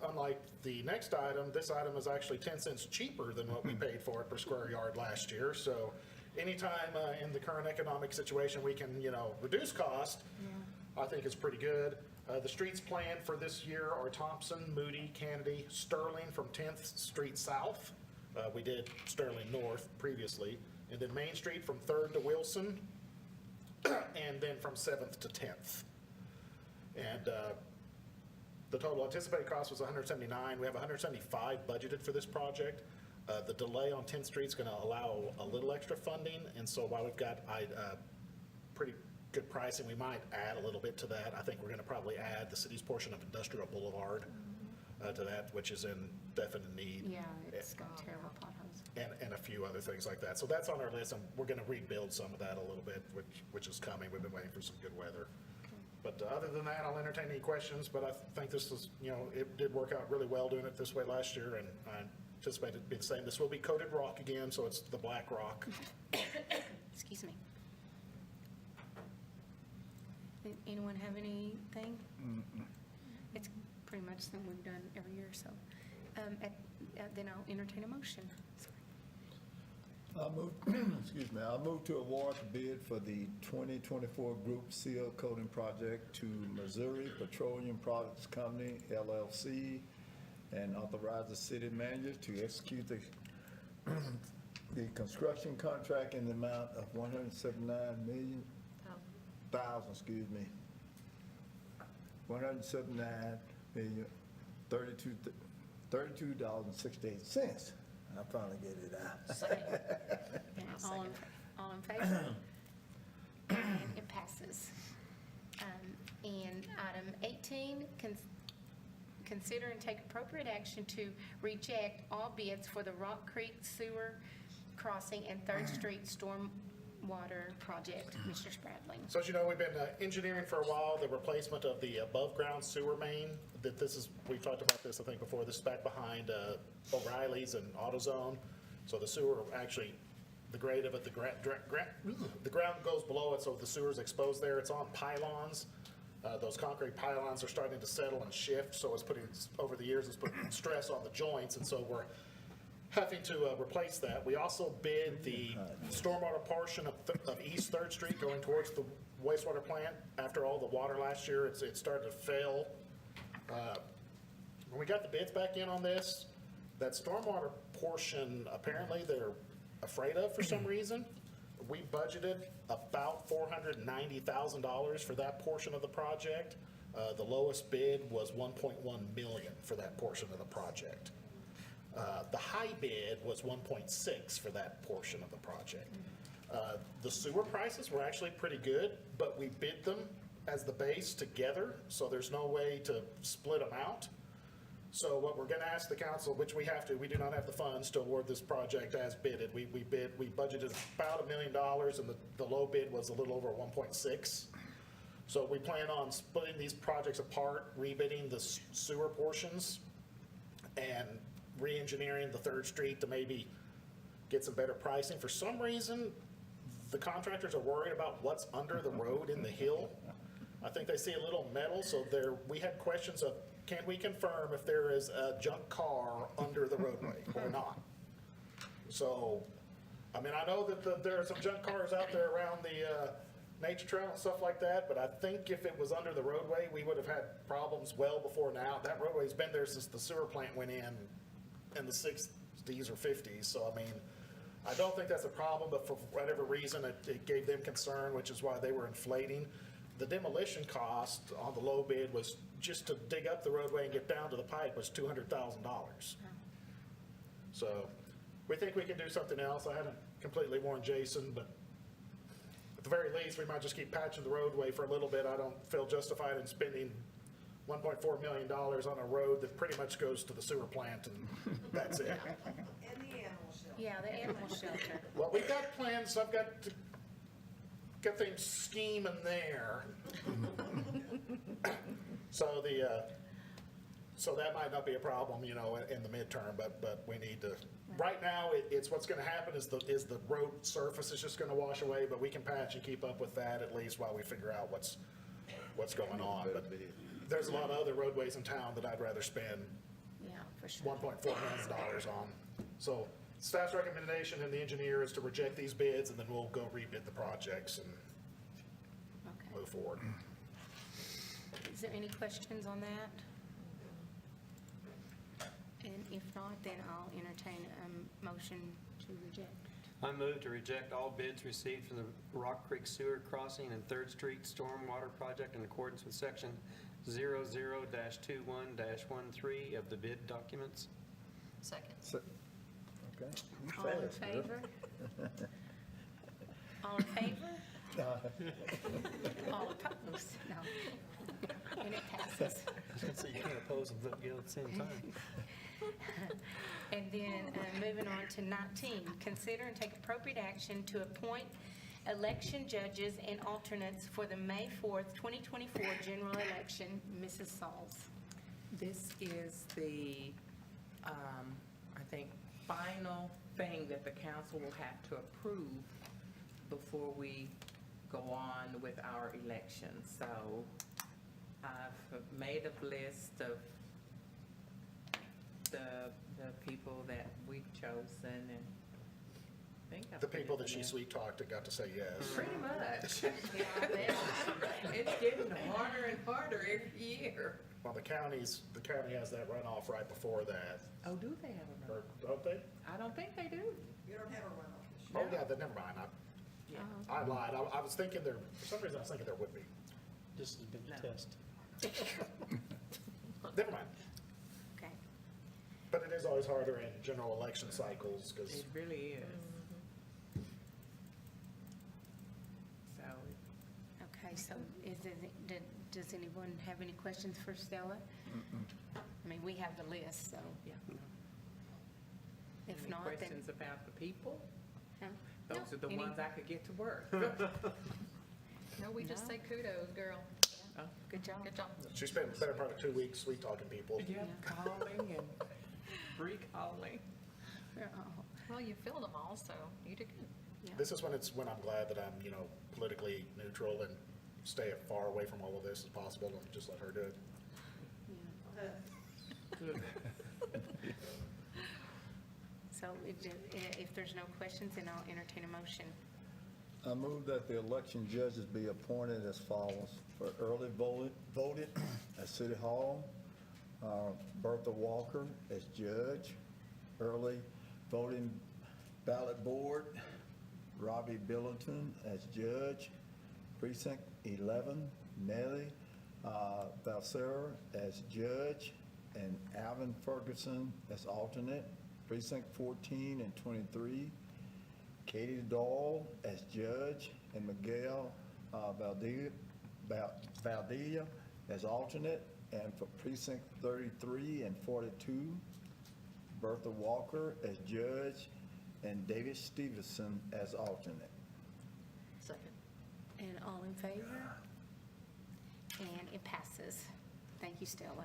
unlike the next item, this item is actually 10 cents cheaper than what we paid for it per square yard last year. So anytime in the current economic situation we can, reduce cost, I think is pretty good. The streets planned for this year are Thompson, Moody, Kennedy, Sterling from 10th Street South. We did Sterling North previously. And then Main Street from 3rd to Wilson. And then from 7th to 10th. And the total anticipated cost was $179. We have $175 budgeted for this project. The delay on 10th Street is going to allow a little extra funding, and so while we've got pretty good pricing, we might add a little bit to that. I think we're going to probably add the city's portion of Industrial Boulevard to that, which is in definite need. Yeah, it's got terrible potholes. and a few other things like that. So that's on our list, and we're going to rebuild some of that a little bit, which is coming. We've been waiting for some good weather. But other than that, I'll entertain any questions, but I think this is, it did work out really well doing it this way last year, and I anticipate it to be the same. This will be coated rock again, so it's the black rock. Excuse me. Anyone have anything? It's pretty much something we've done every year, so. Then I'll entertain a motion. I'll move, excuse me, I'll move to award the bid for the 2024 Group Seal Coating Project to Missouri Petroleum Products Company, LLC, and authorize the city manager to execute the construction contract in the amount of $179,032.68. I finally get it out. All in favor? And it passes. And item 18, consider and take appropriate action to reject all bids for the Rock Creek Sewer Crossing and 3rd Street Stormwater Project. Mr. Spradling. So as you know, we've been engineering for a while the replacement of the above-ground sewer main. We've talked about this, I think, before. This is back behind O'Reilly's and AutoZone. So the sewer actually, the grade of it, the ground goes below it, so the sewer's exposed there. It's on pylons. Those concrete pylons are starting to settle and shift, so over the years, it's putting stress on the joints, and so we're having to replace that. We also bid the stormwater portion of East 3rd Street going towards the wastewater plant. After all the water last year, it started to fail. When we got the bids back in on this, that stormwater portion, apparently they're afraid of for some reason. We budgeted about $490,000 for that portion of the project. The lowest bid was $1.1 million for that portion of the project. The high bid was 1.6 for that portion of the project. The sewer prices were actually pretty good, but we bid them as the base together, so there's no way to split them out. So what we're going to ask the council, which we do not have the funds to award this project as bidded. We budgeted about $1 million, and the low bid was a little over 1.6. So we plan on splitting these projects apart, rebidding the sewer portions, and re-engineering the 3rd Street to maybe get some better pricing. For some reason, the contractors are worried about what's under the road in the hill. I think they see a little metal, so we had questions of, can we confirm if there is a junk car under the roadway or not? So, I mean, I know that there are some junk cars out there around the nature trail and stuff like that, but I think if it was under the roadway, we would have had problems well before now. That roadway's been there since the sewer plant went in the 60s or 50s, so I mean, I don't think that's a problem, but for whatever reason, it gave them concern, which is why they were inflating. The demolition cost on the low bid was just to dig up the roadway and get down to the pipe was $200,000. So we think we can do something else. I haven't completely warned Jason, but at the very least, we might just keep patching the roadway for a little bit. I don't feel justified in spending $1.4 million on a road that pretty much goes to the sewer plant, and that's it. And the animal shelter. Yeah, the animal shelter. Well, we've got plans. I've got things scheming there. So that might not be a problem, in the midterm, but we need to. Right now, it's what's going to happen is the road surface is just going to wash away, but we can patch and keep up with that at least while we figure out what's going on. But there's a lot of other roadways in town that I'd rather spend For sure. $1.4 million on. So staff's recommendation and the engineer is to reject these bids, and then we'll go rebid the projects and move forward. Is there any questions on that? And if not, then I'll entertain a motion to reject. I move to reject all bids received for the Rock Creek Sewer Crossing and 3rd Street Stormwater Project in accordance with Section 00-21-13 of the bid documents. Second. Okay. All in favor? All in favor? All opposed? No. And it passes. I was going to say, you can't oppose and vote at the same time. And then moving on to 19, consider and take appropriate action to appoint election judges and alternates for the May 4th, 2024 general election. Mrs. Sauls. This is the, I think, final thing that the council will have to approve before we go on with our elections. So I've made a list of the people that we've chosen, and I think I've The put people it that in she there. sweet talked and got to say yes. Pretty much. It's getting harder and harder every year. Well, the county has that runoff right before that, Oh, do they have a or runoff? don't they? I don't think they do. You don't have a runoff this year. Oh, yeah, then never mind. Yeah. I lied. I was thinking there, for some reason I was thinking there would be. This has been No. a test. Never mind. Okay. But it is always harder in general election cycles, because It really is. So, Okay, so does anyone have any questions for Stella? I mean, we have the list, so yeah. if Any not, then. questions about the people? Huh? Those No, are the any- ones I could get to work. No, we just No. say kudos, girl. Oh, Good job. Good job. she spent the better part of 2 weeks sweet talking people. yeah, calling and recalling. Oh, Well, you filled them all, so you did good. yeah. This is when I'm glad that I'm, politically neutral and stay as far away from all of this as possible and just let her do it. So if there's no questions, then I'll entertain a motion. I move that the election judges be appointed as follows. For early voted at City Hall, Bertha Walker as judge. Early voting ballot board, Robbie Billington as judge. Precinct 11, Nellie Valsera as judge, and Alvin Ferguson as alternate. Precinct 14 and 23, Katie Dahl as judge, and Miguel Valdivia as alternate. And for precinct 33 and 42, Bertha Walker as judge, and David Stevenson as alternate. Second. And all in favor? And it passes. Thank you, Stella.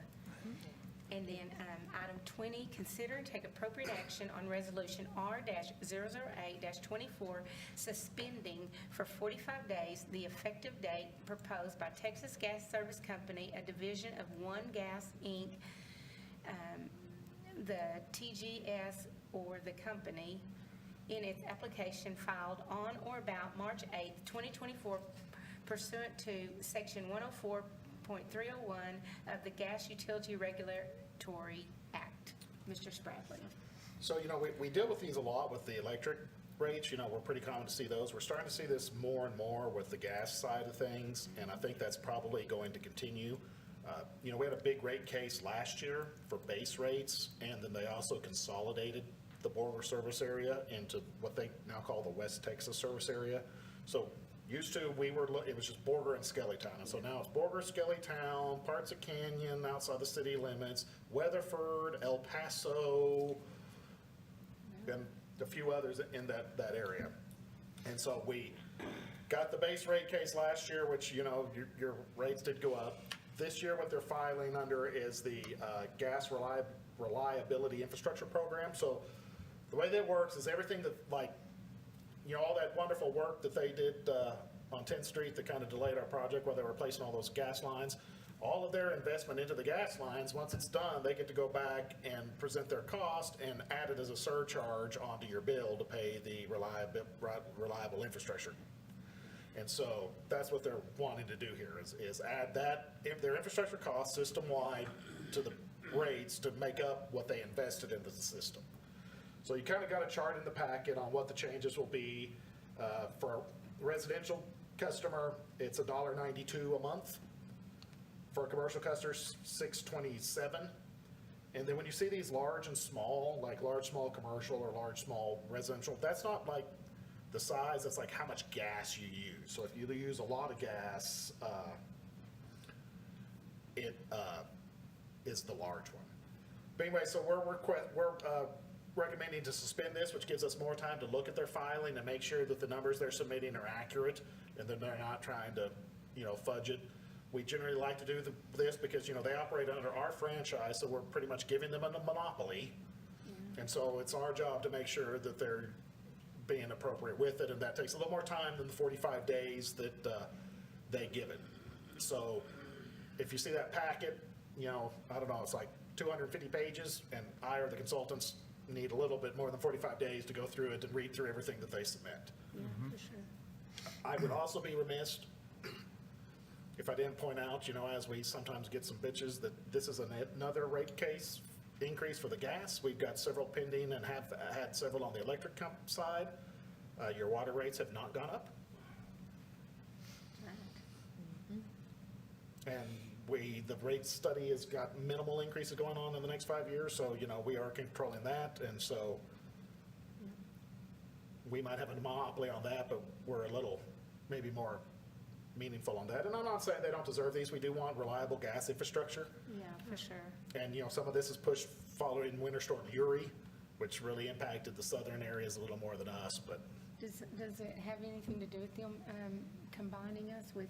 And then item 20, consider and take appropriate action on resolution R-008-24, suspending for 45 days the effective date proposed by Texas Gas Service Company, a division of One Gas, Inc., the TGS or the company, in its application filed on or about March 8th, 2024, pursuant to Section 104.301 of the Gas Utility Regulatory Act. Mr. Spradley. So, we deal with these a lot with the electric rates. We're pretty common to see those. We're starting to see this more and more with the gas side of things, and I think that's probably going to continue. We had a big rate case last year for base rates, and then they also consolidated the Borger service area into what they now call the West Texas service area. So used to, it was just Borger and Skellytown, and so now it's Borger, Skellytown, parts of Canyon outside the city limits, Weatherford, El Paso, and a few others in that area. And so we got the base rate case last year, which, your rates did go up. This year, what they're filing under is the Gas Reliability Infrastructure Program. So the way that works is everything that, all that wonderful work that they did on 10th Street that kind of delayed our project where they were replacing all those gas lines, all of their investment into the gas lines, once it's done, they get to go back and present their cost and add it as a surcharge onto your bill to pay the reliable infrastructure. And so that's what they're wanting to do here is add their infrastructure cost system-wide to the rates to make up what they invested into the system. So you kind of got a chart in the packet on what the changes will be. For a residential customer, it's $1.92 a month. For a commercial customer, $6.27. And then when you see these large and small, like large small commercial or large small residential, that's not like the size, that's like how much gas you use. So if you use a lot of gas, it is the large one. But anyway, so we're recommending to suspend this, which gives us more time to look at their filing and make sure that the numbers they're submitting are accurate and that they're not trying to, fudge it. We generally like to do this because, they operate under our franchise, so we're pretty much giving them a monopoly. And so it's our job to make sure that they're being appropriate with it, and that takes a little more time than the 45 days that they give it. So if you see that packet, I don't know, it's like 250 pages, and I or the consultants need a little bit more than 45 days to go through it and read through everything that they submit. Yeah, for sure. I would also be remiss if I didn't point out, as we sometimes get some bitches, that this is another rate case increase for the gas. We've got several pending and have had several on the electric side. Your water rates have not gone up. And the rate study has got minimal increases going on in the next 5 years, so, we are controlling that, and so we might have a monopoly on that, but we're a little, maybe more meaningful on that. And I'm not saying they don't deserve these. We do want reliable gas infrastructure. Yeah, for sure. And, some of this is pushed following Winter Storm Uri, which really impacted the southern areas a little more than us, but. Does it have anything to do with them combining us with?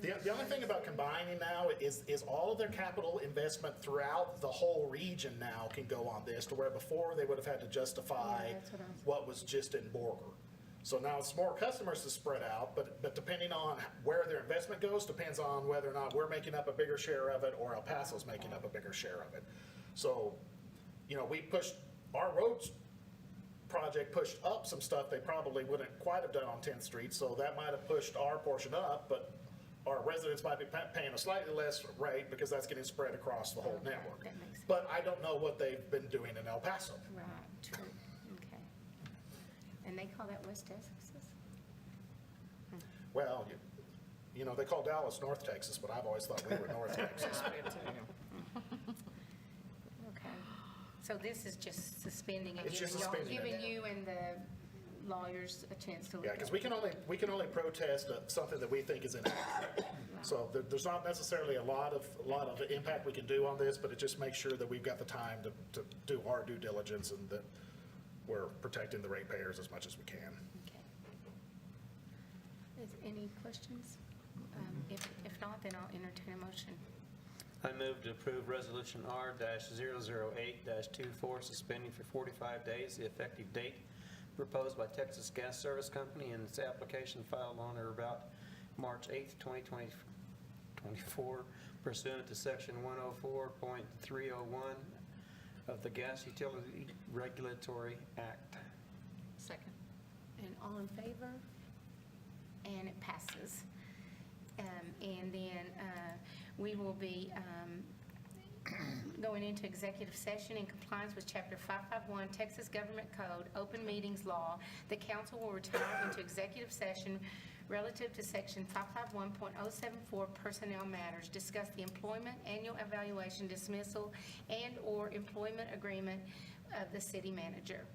The only thing about combining now is all of their capital investment throughout the whole region now can go on this, to where before they would have had to justify Yeah, that's what I was- what was just in Borger. So now it's more customers to spread out, but depending on where their investment goes, depends on whether or not we're making up a bigger share of it or El Paso's making up a bigger share of it. So, we pushed, our roads project pushed up some stuff they probably wouldn't quite have done on 10th Street, so that might have pushed our portion up, but our residents might be paying a slightly less rate because that's getting spread across the whole network. That makes sense. But I don't know what they've been doing in El Paso. Right, true, okay. And they call that West Texas? Well, they call Dallas North Texas, but I've always thought we were North Texas. Okay. So this is just suspending and It's just giving suspending it. giving you and the lawyers a chance to look Yeah, at because it. we can only protest something that we think is inaccurate. So there's not necessarily a lot of impact we can do on this, but it just makes sure that we've got the time to do our due diligence and that we're protecting the ratepayers as much as we can. Okay. Is any questions? If not, then I'll entertain a motion. I move to approve Resolution R-008-24, suspending for 45 days the effective date proposed by Texas Gas Service Company and its application filed on or about March 8th, 2024, pursuant to Section 104.301 of the Gas Utility Regulatory Act. Second. And all in favor? And it passes. And then we will be going into executive session in compliance with Chapter 551 Texas Government Code, Open Meetings Law. The council will retire into executive session relative to Section 551.074 personnel matters, discuss the employment, annual evaluation, dismissal, and/or employment agreement of the city manager.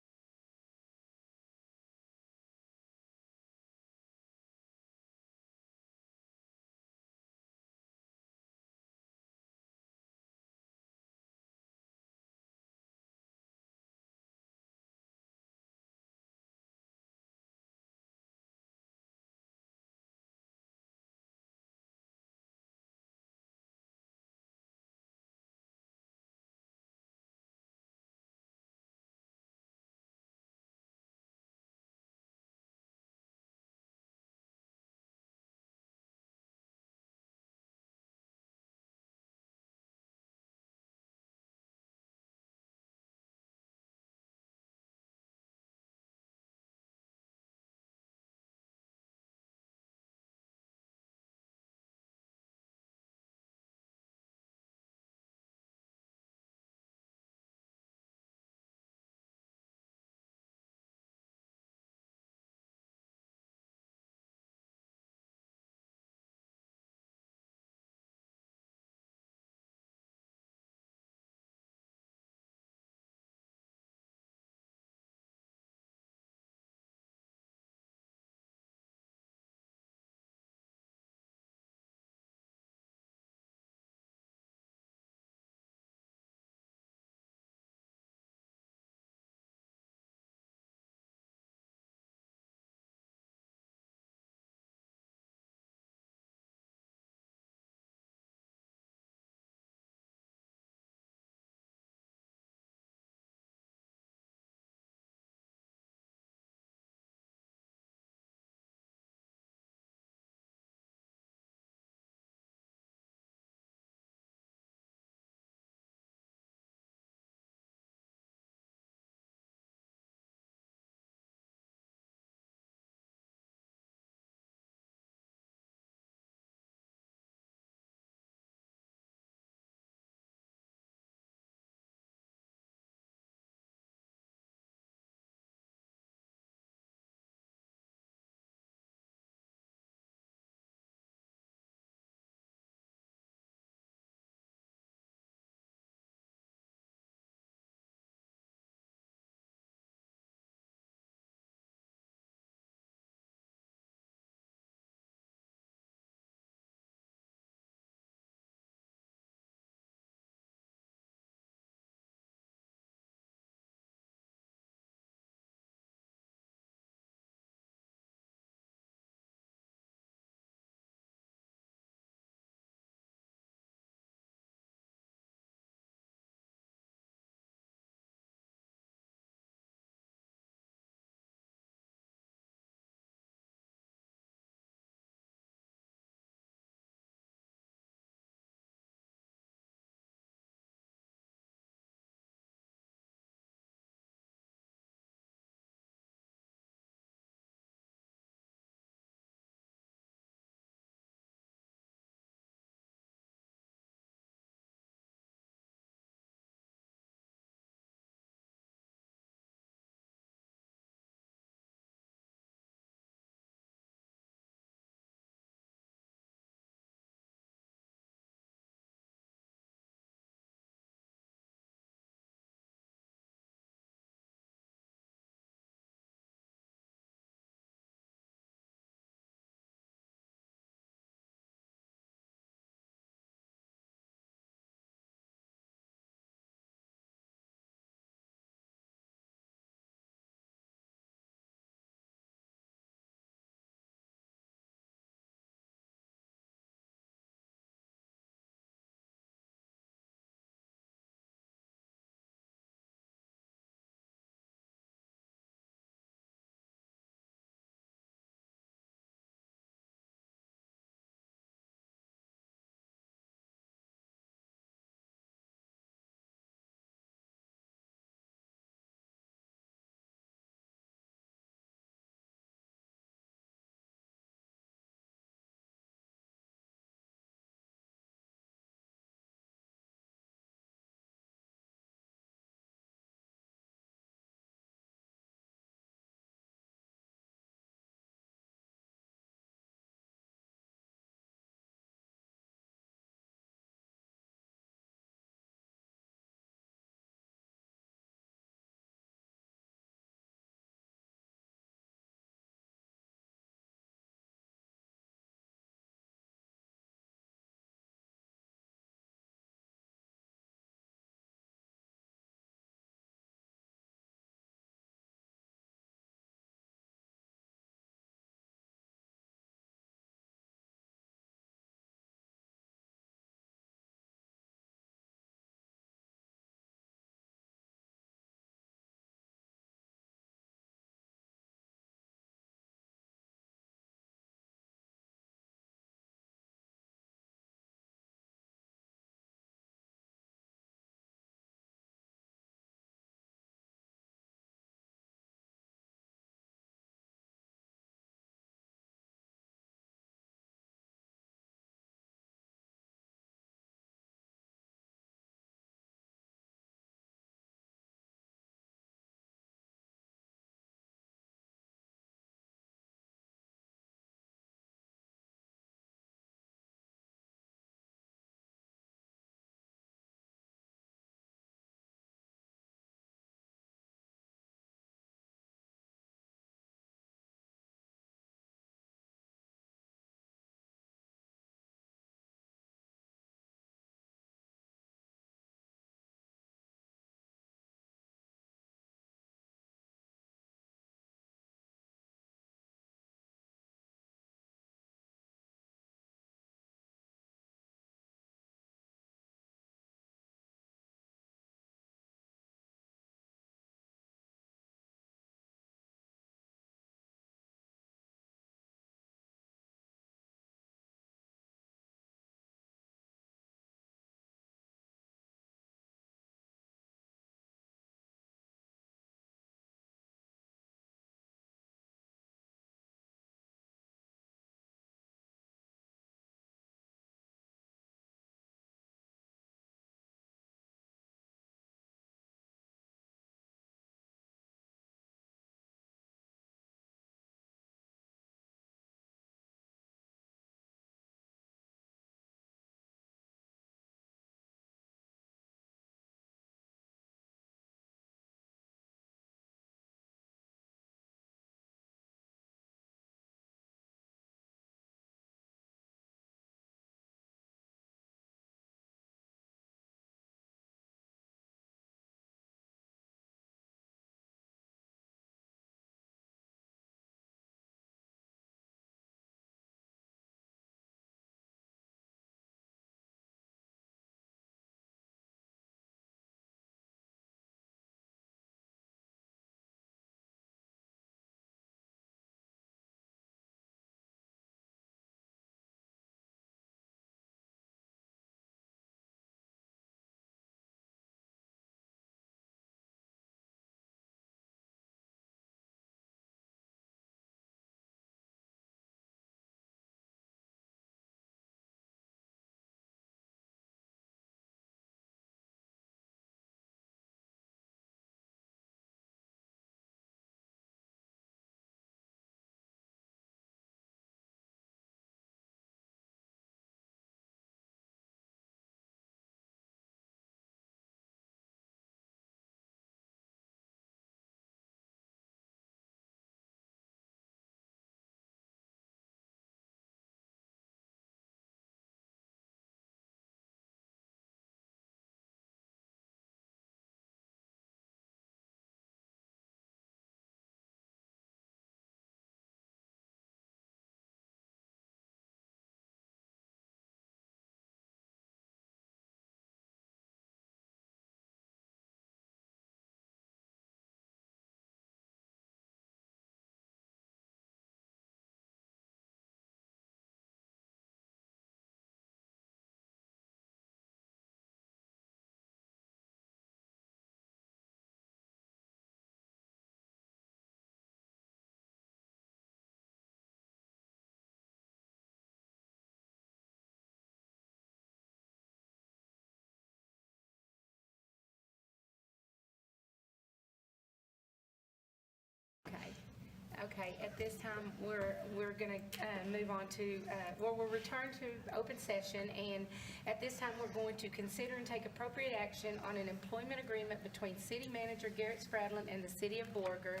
Okay, at this time, we're going to move on to, we'll return to open session, and at this time, we're going to consider and take appropriate action on an employment agreement between City Manager Garrett Spradlin and the City of Borger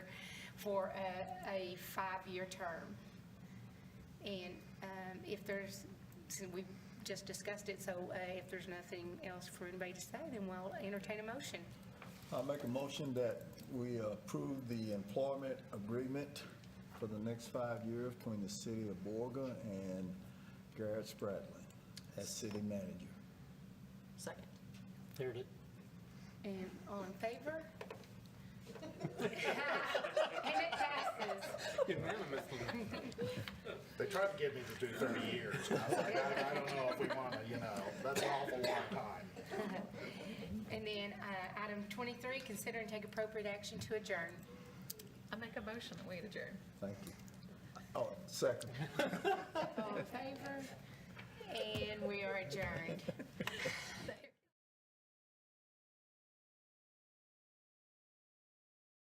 for a 5-year term. And if there's, since we've just discussed it, so if there's nothing else for anybody to say, then we'll entertain a motion. I'll make a motion that we approve the employment agreement for the next 5 years between the City of Borger and Garrett Spradlin as city manager. Second. Third it. And all in favor? And it passes. Unanimously. They tried to get me to do 30 years. I was like, I don't know if we want to, that's an awful long time. And then item 23, consider and take appropriate action to adjourn. I make a motion that we adjourn. Thank you. Oh, second. All in favor? And we are adjourned.